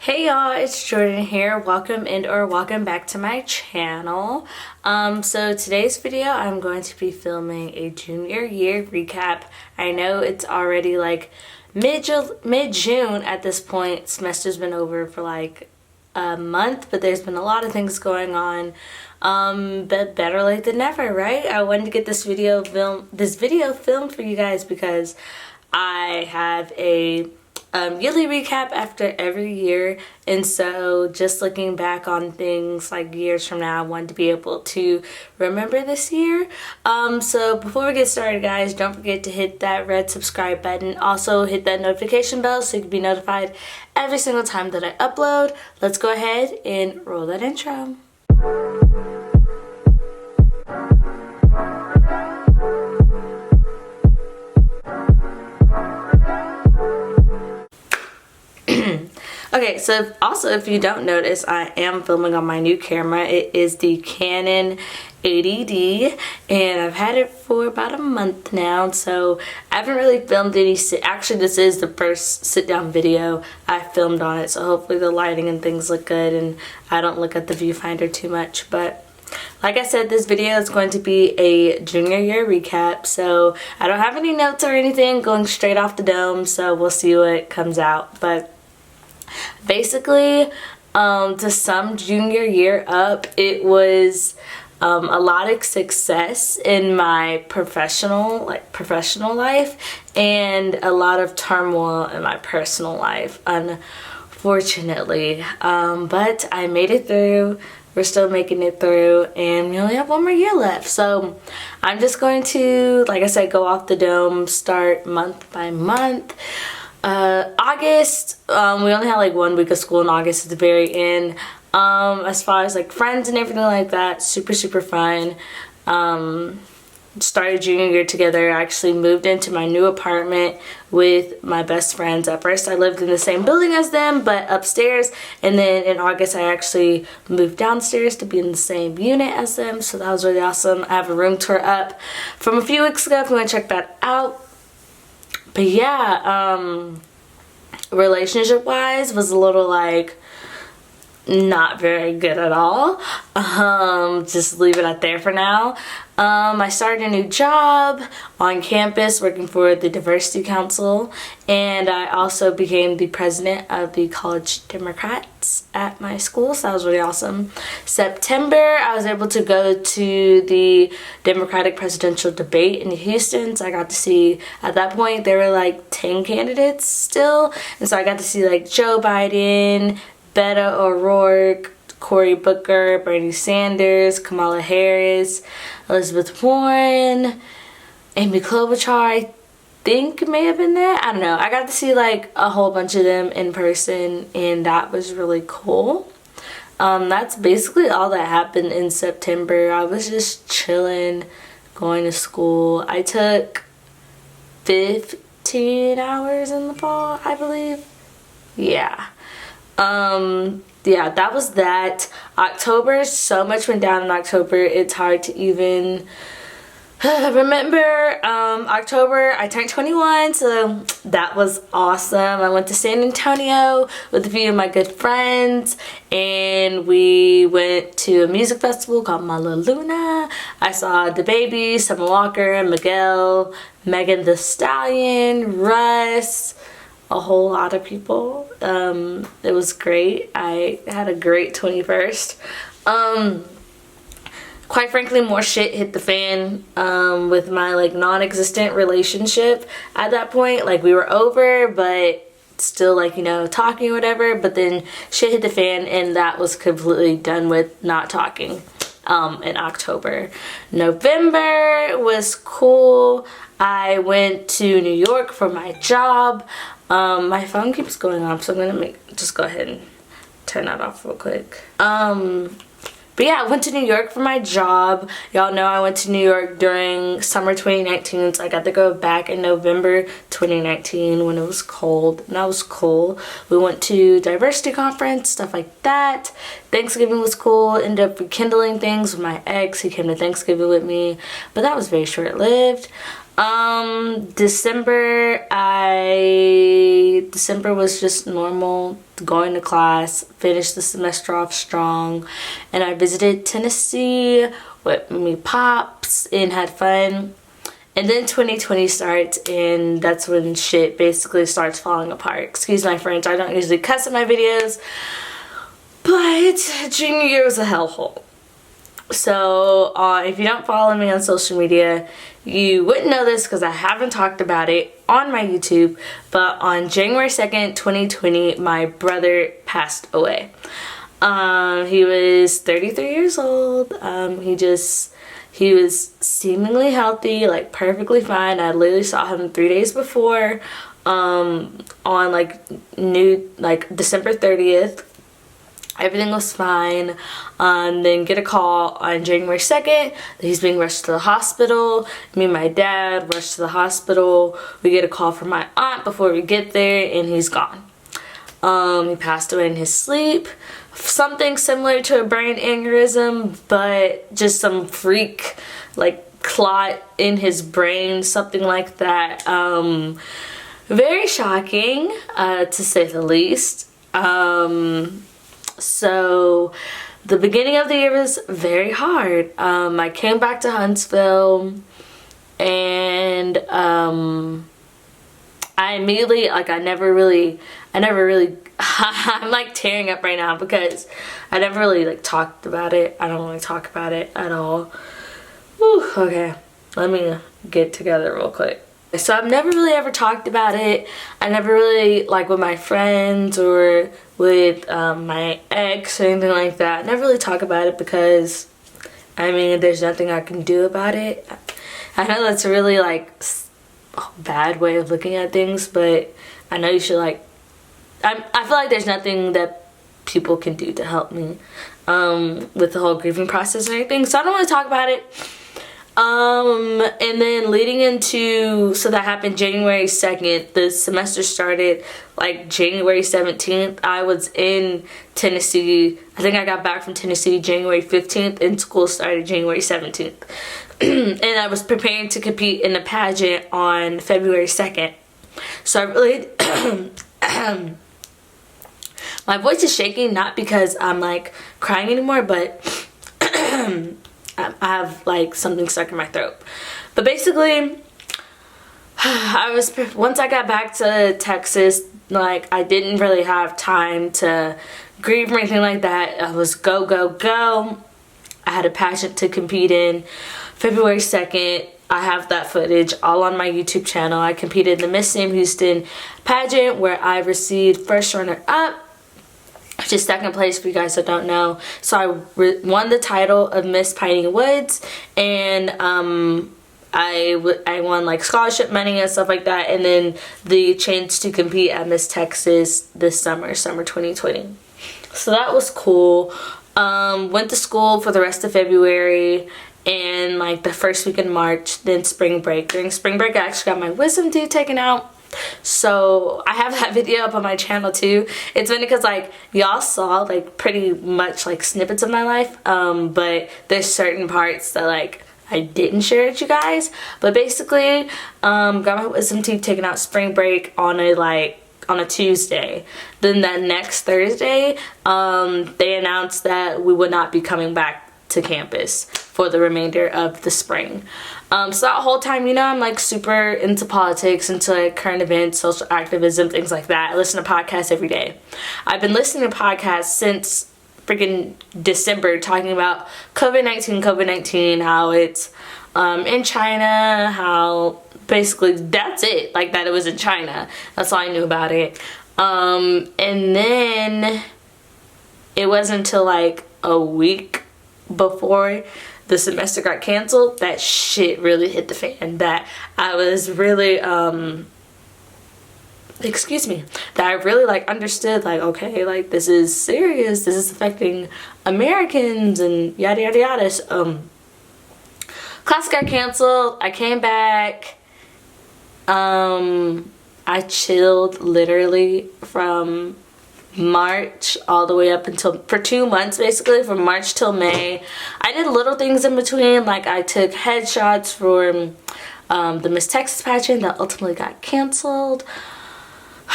Hey y'all, it's Jordan here. Welcome welcome back to my channel. So today's video I'm going to be filming a junior year recap. I know it's already like mid-June at this point. Semester's been over for like a month, but there's been a lot of things going on. But better late than never, right? I wanted to get this video filmed for you guys because I have a yearly recap after every year, and so just looking back on things like years from now, I wanted to be able to remember this year. So before we get started, guys, don't forget to hit that red subscribe button. Also hit that notification bell so you can be notified every single time that I upload. Let's go ahead and roll that intro. Okay, so also if you don't notice, I am filming on my new camera. It is the Canon 80D, and I've had it for about a month now, so I haven't really filmed any actually this is the first sit-down video I filmed on it, so hopefully the lighting and things look good and I don't look at the viewfinder too much. But like I said, this video is going to be a junior year recap, so I don't have any notes or anything, going straight off the dome, so we'll see what comes out. But basically, to sum junior year up, it was a lot of success in my professional life and a lot of turmoil in my personal life, unfortunately. But I made it through. We're still making it through, and we only have one more year left. So I'm just going to, like I said, go off the dome, start month by month. August, we only had like 1 week of school in August at the very end. As far as like friends and everything like that, super fun. Started junior year together. I actually moved into my new apartment with my best friends. At first I lived in the same building as them, but upstairs, and then in August I actually moved downstairs to be in the same unit as them, so that was really awesome. I have a room tour up from a few weeks ago if you want to check that out. But yeah, relationship wise was a little like not very good at all. Just leave it out there for now. I started a new job on campus working for the Diversity Council, and I also became the president of the College Democrats at my school, so that was really awesome. September, I was able to go to the Democratic presidential debate in Houston, so I got to see, at that point there were like 10 candidates still, and so I got to see like Joe Biden, Beto O'Rourke, Cory Booker, Bernie Sanders, Kamala Harris, Elizabeth Warren, Amy Klobuchar, I think may have been there. I don't know. I got to see like a whole bunch of them in person, and that was really cool. That's basically all that happened in September. I was just chilling, going to school. I took 15 hours in the fall, I believe. Yeah. Yeah, that was that. October, so much went down in October, it's hard to even remember. October, I turned 21, so that was awesome. I went to San Antonio with a few of my good friends, and we went to a music festival called Mala Luna. I saw DaBaby, Summer Walker, Miguel, Megan Thee Stallion, Russ, a whole lot of people. It was great. I had a great 21st. Quite frankly, more shit hit the fan with my like non-existent relationship at that point. Like, we were over, but still like, you know, talking or whatever, but then shit hit the fan, and that was completely done with not talking in October. November was cool. I went to New York for my job. My phone keeps going off, so I'm gonna just go ahead and turn that off real quick. But yeah, I went to New York for my job. Y'all know I went to New York during summer 2019, so I got to go back in November 2019 when it was cold, and that was cool. We went to diversity conference, stuff like that. Thanksgiving was cool. Ended up rekindling things with my ex. He came to Thanksgiving with me, but that was very short-lived. December was just normal, going to class, finished the semester off strong, and I visited Tennessee with me pops and had fun. And then 2020 starts, and that's when shit basically starts falling apart. Excuse my French, I don't usually cuss in my videos, but junior year was a hellhole. So if you don't follow me on social media, you wouldn't know this because I haven't talked about it on my YouTube, but on January 2nd, 2020, my brother passed away. He was 33 years old. He was seemingly healthy, like perfectly fine. I literally saw him 3 days before, on December 30th. Everything was fine. Then get a call on January 2nd that he's being rushed to the hospital. Me and my dad rushed to the hospital. We get a call from my aunt before we get there, and he's gone. He passed away in his sleep. Something similar to a brain aneurysm, but just some freak like clot in his brain, something like that. Very shocking, to say the least. So the beginning of the year was very hard. I came back to Huntsville, and I immediately, like, I never really I'm like tearing up right now because I never really like talked about it. I don't really talk about it at all. Whew, okay, let me get together real quick. So I've never really ever talked about it. I never really, like, with my friends or with my ex or anything like that, I never really talk about it because, I mean, there's nothing I can do about it. I know that's a really, like, bad way of looking at things, but I know you should, like, I feel like there's nothing that people can do to help me with the whole grieving process or anything, so I don't want to talk about it. And then leading into, so that happened January 2nd, the semester started like January 17th. I was in Tennessee. I think I got back from Tennessee January 15th, and school started January 17th. And I was preparing to compete in a pageant on February 2nd. So I really, my voice is shaking, not because I'm like crying anymore, but I have like something stuck in my throat. But basically, once I got back to Texas, like, I didn't really have time to grieve or anything like that. I was go, go, go. I had a pageant to compete in February 2nd. I have that footage all on my YouTube channel. I competed in the Miss Sam Houston pageant where I received first runner-up, which is second place for you guys that don't know. So I won the title of Miss Piney Woods, and I won like scholarship money and stuff like that, and then the chance to compete at Miss Texas this summer 2020. So that was cool. Went to school for the rest of February and like the first week in March, then spring break. During spring break, I actually got my wisdom teeth taken out. So I have that video up on my channel too. It's funny because like y'all saw like pretty much like snippets of my life, but there's certain parts that like I didn't share with you guys. But basically, got my wisdom teeth taken out spring break on a Tuesday. Then that next Thursday, they announced that we would not be coming back to campus for the remainder of the spring. So that whole time, you know, I'm like super into politics, into like current events, social activism, things like that. I listen to podcasts every day. I've been listening to podcasts since freaking December, talking about COVID-19, how it's in China, how basically that's it, like that it was in China. That's all I knew about it. And then it wasn't until like a week before the semester got canceled that shit really hit the fan, that I was really that I really like understood, like, okay, like this is serious, this is affecting Americans and yada yada yada. So, class got canceled. I came back. I chilled literally from March all the way up until, for 2 months basically, from March till May. I did little things in between, like I took headshots for the Miss Texas pageant that ultimately got canceled.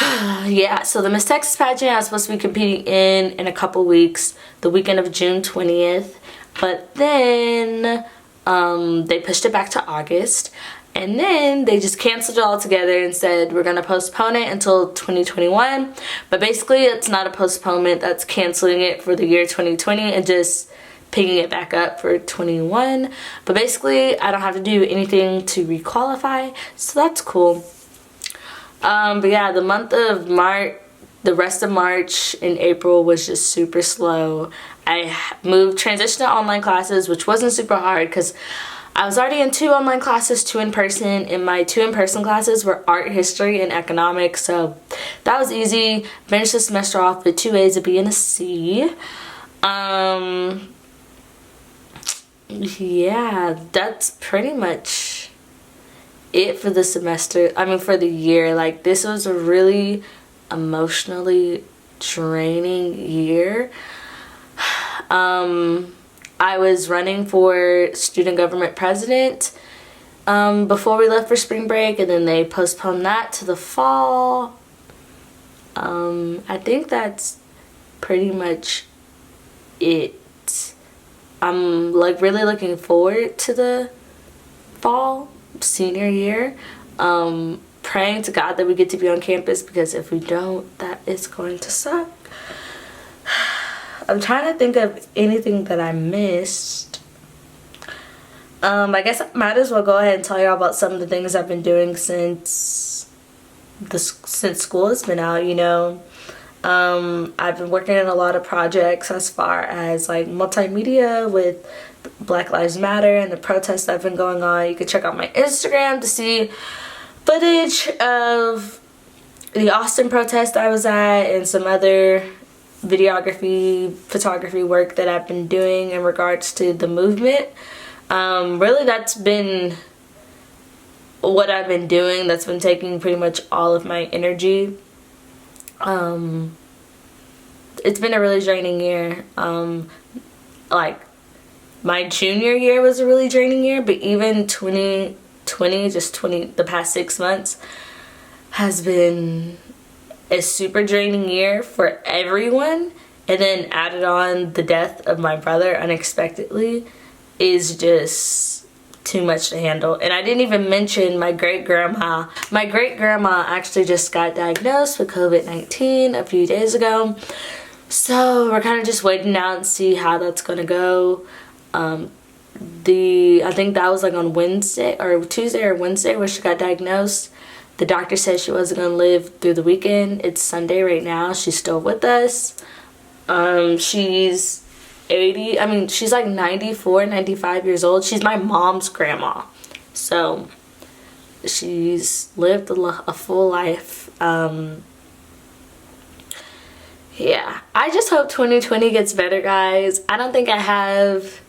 Yeah, so the Miss Texas pageant I was supposed to be competing in a couple weeks, the weekend of June 20th, but then they pushed it back to August, and then they just canceled it all together and said we're gonna postpone it until 2021. But basically it's not a postponement, that's canceling it for the year 2020 and just picking it back up for 21. But basically I don't have to do anything to requalify, so that's cool. But yeah, the month of March, the rest of March and April was just super slow. I transitioned to online classes, which wasn't super hard because I was already in 2 online classes, 2 in person, and my 2 in-person classes were art, history, and economics, so that was easy. Finished the semester off with 2 A's, a B, and a C. Yeah, that's pretty much it for the semester. I mean, for the year. Like, this was a really emotionally draining year. I was running for student government president before we left for spring break, and then they postponed that to the fall. I think that's pretty much it. I'm like really looking forward to the fall senior year, praying to God that we get to be on campus, because if we don't, that is going to suck. I'm trying to think of anything that I missed. I guess I might as well go ahead and tell y'all about some of the things I've been doing since school has been out, you know. I've been working on a lot of projects as far as like multimedia with Black Lives Matter and the protests that have been going on. You can check out my Instagram to see footage of the Austin protest I was at and some other videography, photography work that I've been doing in regards to the movement. Really, that's been what I've been doing. That's been taking pretty much all of my energy. It's been a really draining year. Like, my junior year was a really draining year, but even 2020, the past 6 months, has been a super draining year for everyone. And then added on the death of my brother unexpectedly is just too much to handle. And I didn't even mention my great-grandma. My great-grandma actually just got diagnosed with COVID-19 a few days ago. So we're kind of just waiting out and see how that's gonna go. I think that was like on Wednesday or Tuesday or Wednesday where she got diagnosed. The doctor said she wasn't gonna live through the weekend. It's Sunday right now. She's still with us. She's 80, I mean, she's like 94, 95 years old. She's my mom's grandma. So she's lived a full life. Yeah, I just hope 2020 gets better, guys. I don't think I have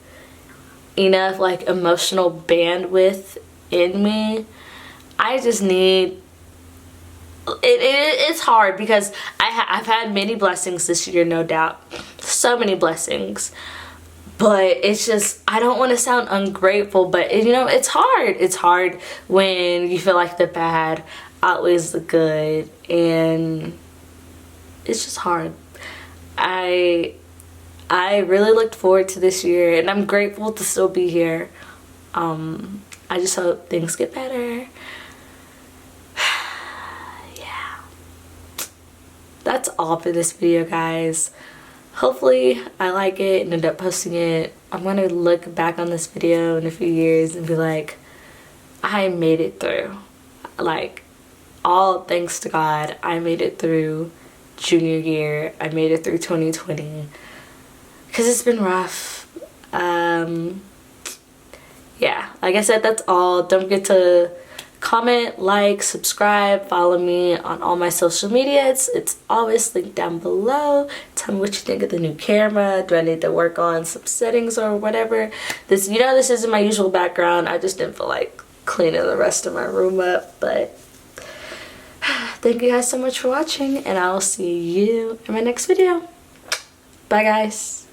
enough like emotional bandwidth in me. I just need it's hard because I've had many blessings this year, no doubt, so many blessings, but it's just, I don't want to sound ungrateful, but you know, it's hard when you feel like the bad outweighs the good, and it's just hard. I really looked forward to this year, and I'm grateful to still be here. I just hope things get better. Yeah. That's all for this video, guys. Hopefully I like it and end up posting it. I'm gonna look back on this video in a few years and be like, I made it through. Like, all thanks to God, I made it through junior year. I made it through 2020. Because it's been rough. Yeah, like I said, that's all. Don't forget to comment, like, subscribe, follow me on all my social media. It's always linked down below. Tell me what you think of the new camera. Do I need to work on some settings or whatever? This, you know, this isn't my usual background. I just didn't feel like cleaning the rest of my room up. But thank you guys so much for watching, and I'll see you in my next video. Bye, guys.